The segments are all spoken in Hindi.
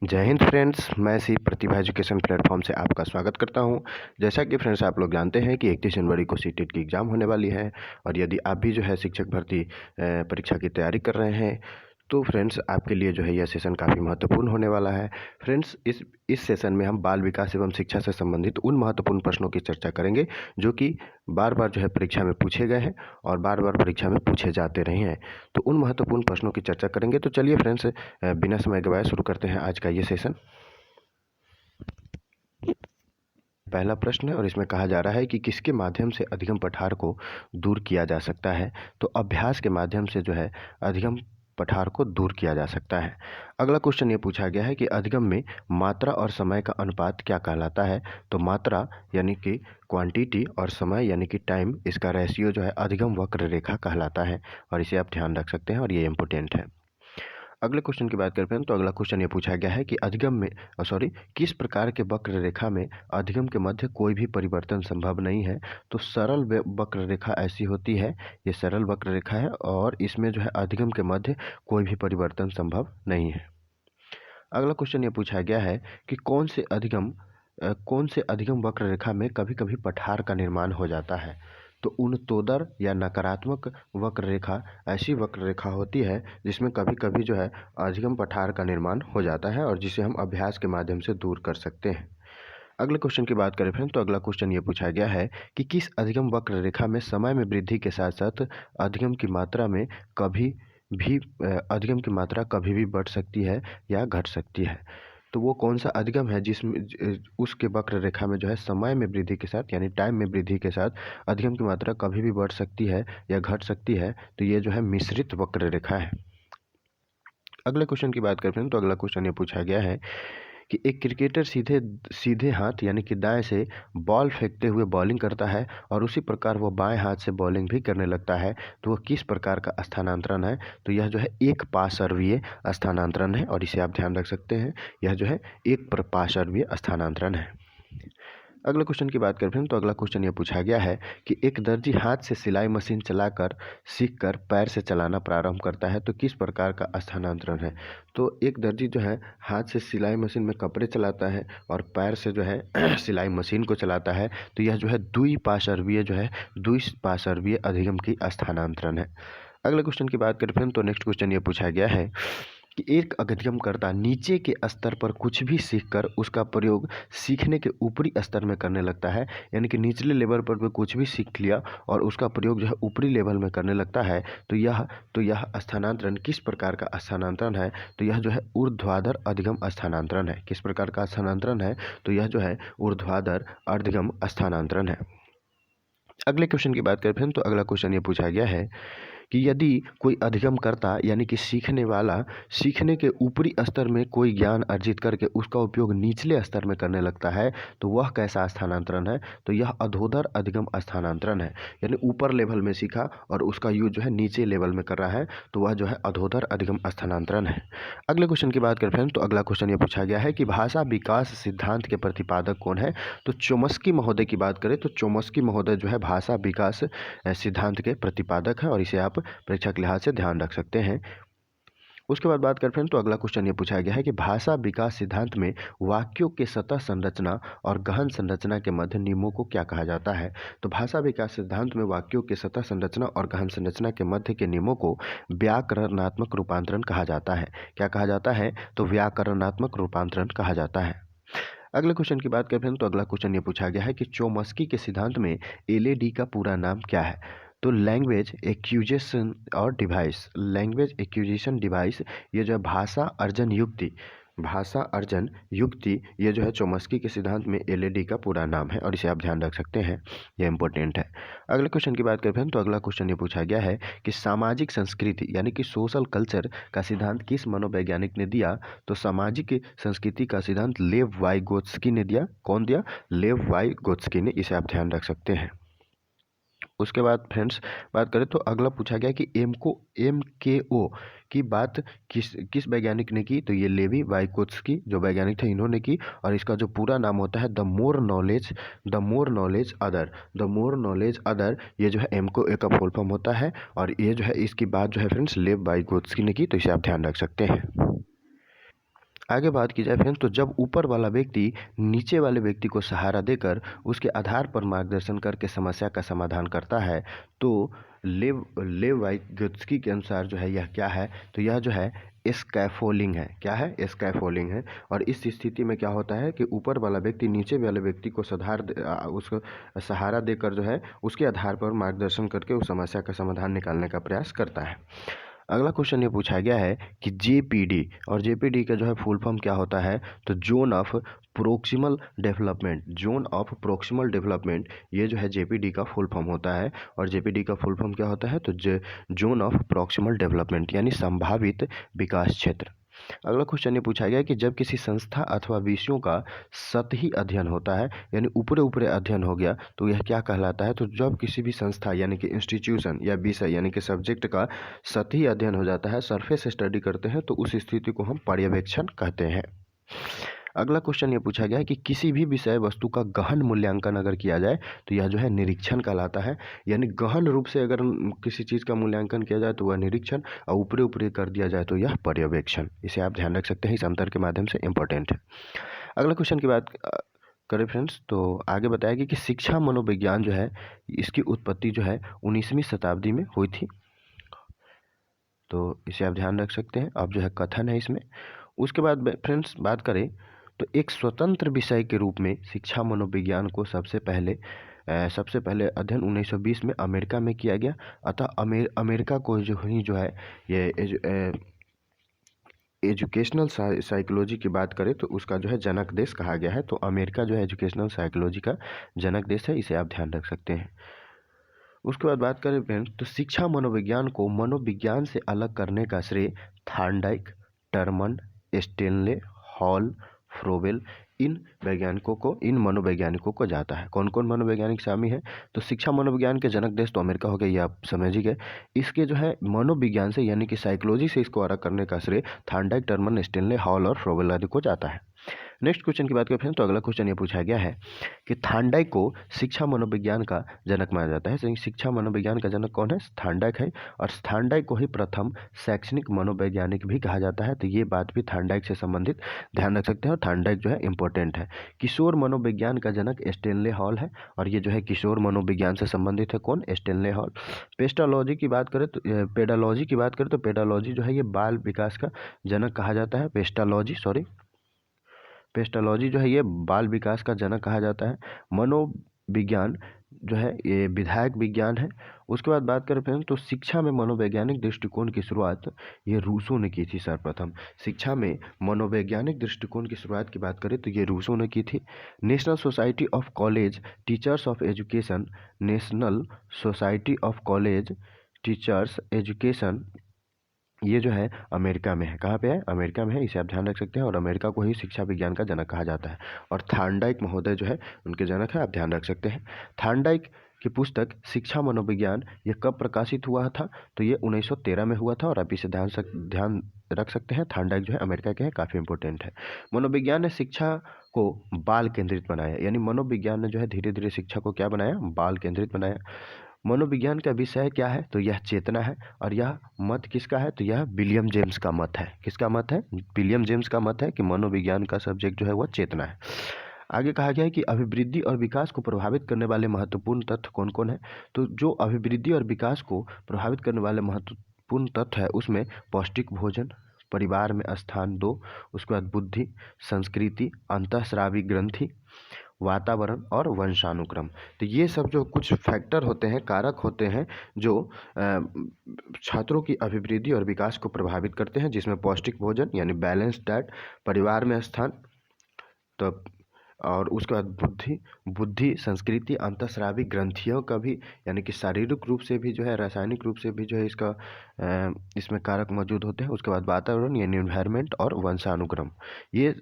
जय हिंद फ्रेंड्स, मैं सी प्रतिभा एजुकेशन प्लेटफॉर्म से आपका स्वागत करता हूं। जैसा कि फ्रेंड्स आप लोग जानते हैं कि 31 जनवरी को सीटेट की एग्ज़ाम होने वाली है और यदि आप भी जो है शिक्षक भर्ती परीक्षा की तैयारी कर रहे हैं तो फ्रेंड्स आपके लिए जो है यह सेशन काफ़ी महत्वपूर्ण होने वाला है। फ्रेंड्स इस सेशन में हम बाल विकास एवं शिक्षा से संबंधित उन महत्वपूर्ण प्रश्नों की चर्चा करेंगे जो कि बार बार जो है परीक्षा में पूछे गए हैं और बार बार परीक्षा में पूछे जाते रहे हैं। तो उन महत्वपूर्ण प्रश्नों की चर्चा करेंगे। तो चलिए फ्रेंड्स, बिना समय गवाए शुरू करते हैं आज का ये सेशन। पहला प्रश्न है और इसमें कहा जा रहा है कि किसके माध्यम से अधिगम पठार को दूर किया जा सकता है। तो अभ्यास के माध्यम से जो है अधिगम पठार को दूर किया जा सकता है। अगला क्वेश्चन ये पूछा गया है कि अधिगम में मात्रा और समय का अनुपात क्या कहलाता है। तो मात्रा यानी कि क्वांटिटी और समय यानी कि टाइम, इसका रेशियो जो है अधिगम वक्र रेखा कहलाता है और इसे आप ध्यान रख सकते हैं और ये इम्पोर्टेंट है। अगले क्वेश्चन की बात करते हैं तो अगला क्वेश्चन ये पूछा गया है कि अधिगम में किस प्रकार के वक्र रेखा में अधिगम के मध्य कोई भी परिवर्तन संभव नहीं है। तो सरल वक्र रेखा ऐसी होती है, ये सरल वक्र रेखा है और इसमें जो है अधिगम के मध्य कोई भी परिवर्तन संभव नहीं है। अगला क्वेश्चन ये पूछा गया है कि कौन से अधिगम वक्र रेखा में कभी कभी पठार का निर्माण हो जाता है। तो उनतोदर या नकारात्मक वक्र रेखा ऐसी वक्र रेखा होती है जिसमें कभी कभी जो है अधिगम पठार का निर्माण हो जाता है और जिसे हम अभ्यास के माध्यम से दूर कर सकते हैं। अगले क्वेश्चन की बात करें फ्रेंड तो अगला क्वेश्चन ये पूछा गया है कि किस अधिगम वक्र रेखा में समय में वृद्धि के साथ साथ अधिगम की मात्रा में कभी भी अधिगम की मात्रा कभी भी बढ़ सकती है या घट सकती है। तो वो कौन सा अधिगम है जिसमें उसके वक्र रेखा में जो है समय में वृद्धि के साथ यानी टाइम में वृद्धि के साथ अधिगम की मात्रा कभी भी बढ़ सकती है या घट सकती है। तो ये जो है मिश्रित वक्र रेखा है। अगले क्वेश्चन की बात करते हैं तो अगला क्वेश्चन ये पूछा गया है कि एक क्रिकेटर सीधे सीधे हाथ यानी कि दाएं से बॉल फेंकते हुए बॉलिंग करता है और उसी प्रकार वो बाएं हाथ से बॉलिंग भी करने लगता है। तो वह किस प्रकार का स्थानांतरण है। तो यह जो है एक पार्श्वीय स्थानांतरण है और इसे आप ध्यान रख सकते हैं। यह जो है एक पार्श्वीय स्थानांतरण है। अगले क्वेश्चन की बात करते हैं तो अगला क्वेश्चन ये पूछा गया है कि एक दर्जी हाथ से सिलाई मशीन चलाकर सीखकर पैर से चलाना प्रारंभ करता है। तो किस प्रकार का स्थानांतरण है। तो एक दर्जी जो है हाथ से सिलाई मशीन में कपड़े चलाता है और पैर से जो है सिलाई मशीन को चलाता है। तो यह जो है द्विपार्श्वीय अधिगम की स्थानांतरण है। अगले क्वेश्चन की बात करते हैं तो नेक्स्ट क्वेश्चन ये पूछा गया है कि एक अधिगमकर्ता नीचे के स्तर पर कुछ भी सीखकर उसका प्रयोग सीखने के ऊपरी स्तर में करने लगता है। यानी कि निचले लेवल पर भी कुछ भी सीख लिया और उसका प्रयोग जो है ऊपरी लेवल में करने लगता है। तो यह स्थानांतरण किस प्रकार का स्थानांतरण है। तो यह जो है ऊर्ध्वाधर अधिगम स्थानांतरण है। किस प्रकार का स्थानांतरण है। तो यह जो है ऊर्ध्वाधर अधिगम स्थानांतरण है। अगले क्वेश्चन की बात करते हैं तो अगला क्वेश्चन ये पूछा गया है कि यदि कोई अधिगमकर्ता यानी कि सीखने वाला सीखने के ऊपरी स्तर में कोई ज्ञान अर्जित करके उसका उपयोग निचले स्तर में करने लगता है तो वह कैसा स्थानांतरण है। तो यह अधोदर अधिगम स्थानांतरण है। यानी ऊपर लेवल में सीखा और उसका यूज जो है नीचे लेवल में कर रहा है तो वह जो है अधोदर अधिगम स्थानांतरण है। अगले क्वेश्चन की बात करते हैं तो अगला क्वेश्चन ये पूछा गया है कि भाषा विकास सिद्धांत के प्रतिपादक कौन है। तो चोम्स्की महोदय की बात करें तो चोम्स्की महोदय जो है भाषा विकास सिद्धांत के प्रतिपादक है और इसे आप परीक्षा के लिहाज से ध्यान रख सकते हैं। उसके बाद बात करते हैं तो अगला क्वेश्चन ये पूछा गया है कि भाषा विकास सिद्धांत में वाक्यों के सतह संरचना और गहन संरचना के मध्य नियमों को क्या कहा जाता है। तो भाषा विकास सिद्धांत में वाक्यों के सतह संरचना और गहन संरचना के मध्य के नियमों को व्याकरणात्मक रूपांतरण कहा जाता है। क्या कहा जाता है। तो व्याकरणात्मक रूपांतरण कहा जाता है। अगले क्वेश्चन की बात करते हैं तो अगला क्वेश्चन ये पूछा गया है कि चोम्स्की के सिद्धांत में एलएडी का पूरा नाम क्या है। तो लैंग्वेज एक्विजिशन डिवाइस, ये जो है भाषा अर्जन युक्ति ये जो है चोम्स्की के सिद्धांत में एलएडी का पूरा नाम है और इसे आप ध्यान रख सकते हैं। यह इंपॉर्टेंट है। अगले क्वेश्चन की बात करते हैं तो अगला क्वेश्चन ये पूछा गया है कि सामाजिक संस्कृति यानी कि सोशल कल्चर का सिद्धांत किस मनोवैज्ञानिक ने दिया। तो सामाजिक संस्कृति का सिद्धांत लेव वाइगोत्स्की ने दिया। कौन दिया। लेव वाइगोत्स्की ने। इसे आप ध्यान रख सकते हैं। उसके बाद फ्रेंड्स बात करें तो अगला पूछा गया कि एम के ओ की बात किस वैज्ञानिक ने की। तो ये लेवी वाइकोत्स्की जो वैज्ञानिक थे इन्होंने की और इसका जो पूरा नाम होता है द मोर नॉलेज अदर, ये जो है एम को ए का फुल फॉर्म होता है और ये जो है इसकी बात जो है फ्रेंड्स लेव वाइकोत्स्की ने की। तो इसे आप ध्यान रख सकते हैं। आगे बात की जाए फ्रेंड्स, तो जब ऊपर वाला व्यक्ति नीचे वाले व्यक्ति को सहारा देकर उसके आधार पर मार्गदर्शन करके समस्या का समाधान करता है, तो लेव वाइगोत्स्की के अनुसार जो है यह क्या है, तो यह जो है स्कैफोल्डिंग है। क्या है? स्कैफोल्डिंग है। और इस स्थिति में क्या होता है कि ऊपर वाला व्यक्ति नीचे वाले व्यक्ति को उसको सहारा देकर जो है उसके आधार पर मार्गदर्शन करके उस समस्या का समाधान निकालने का प्रयास करता है। अगला क्वेश्चन ये पूछा गया है कि जेपीडी, और जेपीडी का जो है फुल फॉर्म क्या होता है, तो zone of proximal development. Zone of proximal development, ये जो है जेपीडी का फुल फॉर्म होता है। और जेपीडी का फुल फॉर्म क्या होता है, तो जोन ऑफ प्रोक्सिमल डेवलपमेंट यानी संभावित विकास क्षेत्र। अगला क्वेश्चन ये पूछा गया कि जब किसी संस्था अथवा विषयों का सतही अध्ययन होता है, यानी ऊपरे ऊपरे अध्ययन हो गया, तो यह क्या कहलाता है, तो जब किसी भी संस्था यानी कि इंस्टीट्यूशन या विषय यानी कि सब्जेक्ट का सतही अध्ययन हो जाता है, सरफेस स्टडी करते हैं, तो उस स्थिति को हम पर्यवेक्षण कहते हैं। अगला क्वेश्चन ये पूछा गया है कि किसी भी विषय वस्तु का गहन मूल्यांकन अगर किया जाए, तो यह जो है निरीक्षण कहलाता है। यानी गहन रूप से अगर किसी चीज़ का मूल्यांकन किया जाए तो वह निरीक्षण, और ऊपरी ऊपरी कर दिया जाए तो यह पर्यवेक्षण। इसे आप ध्यान रख सकते हैं, इस अंतर के माध्यम से इंपॉर्टेंट है। अगला क्वेश्चन की बात करें फ्रेंड्स, तो आगे बताया गया कि शिक्षा मनोविज्ञान जो है इसकी उत्पत्ति जो है 19वीं शताब्दी में हुई थी। तो इसे आप ध्यान रख सकते हैं। अब जो है कथन है इसमें। उसके बाद फ्रेंड्स बात करें तो एक स्वतंत्र विषय के रूप में शिक्षा मनोविज्ञान को सबसे पहले अध्ययन 1920 में अमेरिका में किया गया। अतः अमेरिका को जो है ये एजुकेशनल साइकोलॉजी की बात करें तो उसका जो है जनक देश कहा गया है। तो अमेरिका जो है एजुकेशनल साइकोलॉजी का जनक देश है, इसे आप ध्यान रख सकते हैं। उसके बाद बात करें फ्रेंड्स, तो शिक्षा मनोविज्ञान को मनोविज्ञान से अलग करने का श्रेय थॉर्नडाइक, टरमन, स्टेनले, हॉल, फ्रोबेल इन मनोवैज्ञानिकों को जाता है। कौन कौन मनोवैज्ञानिक शामिल है, तो शिक्षा मनोविज्ञान के जनक देश तो अमेरिका हो गया, ये आप समझ ही गए। इसके जो है मनोविज्ञान से यानी कि साइकोलॉजी से इसको अलग करने का श्रेय थॉर्नडाइक, टरमन, स्टेनले, हॉल और फ्रोबेल आदि को जाता है। नेक्स्ट क्वेश्चन की बात करें तो अगला क्वेश्चन ये पूछा गया है कि थॉर्नडाइक को शिक्षा मनोविज्ञान का जनक माना जाता है। शिक्षा मनोविज्ञान का जनक कौन है, थॉर्नडाइक है। और थॉर्नडाइक को ही प्रथम शैक्षणिक मनोवैज्ञानिक भी कहा जाता है। तो ये बात भी थॉर्नडाइक से संबंधित ध्यान रख सकते हैं, और थॉर्नडाइक जो है इंपॉर्टेंट है। किशोर मनोविज्ञान का जनक स्टेनले हॉल है, और ये जो है किशोर मनोविज्ञान से संबंधित है। कौन, स्टेनले हॉल। पेडालॉजी की बात करें तो पेडालॉजी जो है ये बाल विकास का जनक कहा जाता है। पेस्टोलॉजी जो है ये बाल विकास का जनक कहा जाता है। मनोविज्ञान जो है ये विधायक विज्ञान है। उसके बाद बात करें फ्रेंड्स, तो शिक्षा में मनोवैज्ञानिक दृष्टिकोण की शुरुआत ये रूसो ने की थी। सर्वप्रथम शिक्षा में मनोवैज्ञानिक दृष्टिकोण की शुरुआत की बात करें तो ये रूसो ने की थी। National society of college teachers of education, national society of college teachers education, ये जो है अमेरिका में है। कहाँ पे है, अमेरिका में है, इसे आप ध्यान रख सकते हैं। और अमेरिका को ही शिक्षा विज्ञान का जनक कहा जाता है। और थॉर्नडाइक महोदय जो है उनके जनक है, आप ध्यान रख सकते हैं। थॉर्नडाइक की पुस्तक शिक्षा मनोविज्ञान ये कब प्रकाशित हुआ था, तो ये 1913 में हुआ था। और आप इसे ध्यान रख सकते हैं। थॉर्नडाइक जो है अमेरिका के हैं, काफ़ी इंपॉर्टेंट है। मनोविज्ञान ने शिक्षा को बाल केंद्रित बनाया, यानी मनोविज्ञान ने जो है धीरे धीरे शिक्षा को क्या बनाया, बाल केंद्रित बनाया। मनोविज्ञान का विषय क्या है, तो यह चेतना है। और यह मत किसका है, तो यह विलियम जेम्स का मत है। किसका मत है, विलियम जेम्स का मत है कि मनोविज्ञान का सब्जेक्ट जो है वह चेतना है। आगे कहा गया है कि अभिवृद्धि और विकास को प्रभावित करने वाले महत्वपूर्ण तत्व कौन कौन है, तो जो अभिवृद्धि और विकास को प्रभावित करने वाले महत्वपूर्ण तत्व है उसमें पौष्टिक भोजन, परिवार में स्थान 2, उसके बाद बुद्धि, संस्कृति, अंतःस्रावी ग्रंथि, वातावरण और वंशानुक्रम। तो ये सब जो कुछ फैक्टर होते हैं, कारक होते हैं जो छात्रों की अभिवृद्धि और विकास को प्रभावित करते हैं, जिसमें पौष्टिक भोजन यानी बैलेंस डाइट, परिवार में स्थान, तो और उसके बाद बुद्धि, संस्कृति, अंतःस्रावी ग्रंथियों का भी यानी कि शारीरिक रूप से भी जो है, रासायनिक रूप से भी जो है इसका इसमें कारक मौजूद होते हैं। उसके बाद वातावरण यानी एनवायरनमेंट और वंशानुक्रम, ये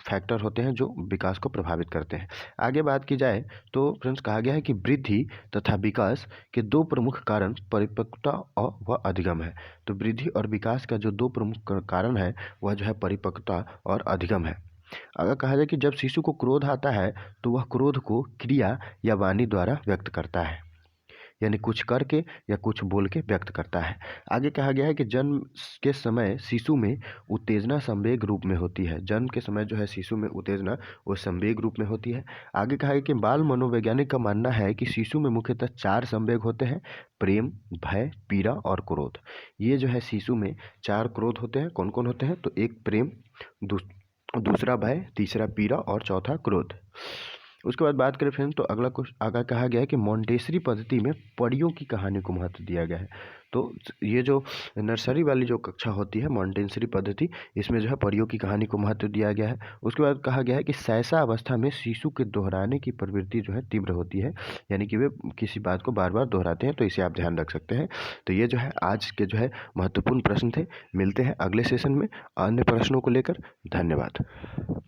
फैक्टर होते हैं जो विकास को प्रभावित करते हैं। आगे बात की जाए तो फ्रेंड्स कहा गया है कि वृद्धि तथा विकास के 2 प्रमुख कारण परिपक्वता और व अधिगम है। तो वृद्धि और विकास का जो 2 प्रमुख कारण है वह जो है परिपक्वता और अधिगम है। अगर कहा जाए कि जब शिशु को क्रोध आता है तो वह क्रोध को क्रिया या वाणी द्वारा व्यक्त करता है। यानी कुछ करके या कुछ बोल के व्यक्त करता है। आगे कहा गया है कि जन्म के समय शिशु में उत्तेजना संवेग रूप में होती है। जन्म के समय जो है शिशु में उत्तेजना वो संवेग रूप में होती है। आगे कहा है कि बाल मनोवैज्ञानिक का मानना है कि शिशु में मुख्यतः 4 संवेग होते हैं: प्रेम, भय, पीड़ा और क्रोध। ये जो है शिशु में 4 क्रोध होते हैं। कौन कौन होते हैं? तो एक प्रेम, दूसरा भय, तीसरा पीड़ा और चौथा क्रोध। उसके बाद बात करें फ्रेंड्स, तो अगला कुछ आगे कहा गया है कि मॉन्टेसरी पद्धति में परियों की कहानी को महत्व दिया गया है। तो ये जो नर्सरी वाली जो कक्षा होती है मॉन्टेसरी पद्धति, इसमें जो है परियों की कहानी को महत्व दिया गया है। उसके बाद कहा गया है कि शैशव अवस्था में शिशु के दोहराने की प्रवृत्ति जो है तीव्र होती है, यानी कि वे किसी बात को बार बार दोहराते हैं, तो इसे आप ध्यान रख सकते हैं। तो ये जो है आज के जो है महत्वपूर्ण प्रश्न थे। मिलते हैं अगले सेशन में अन्य प्रश्नों को लेकर। धन्यवाद।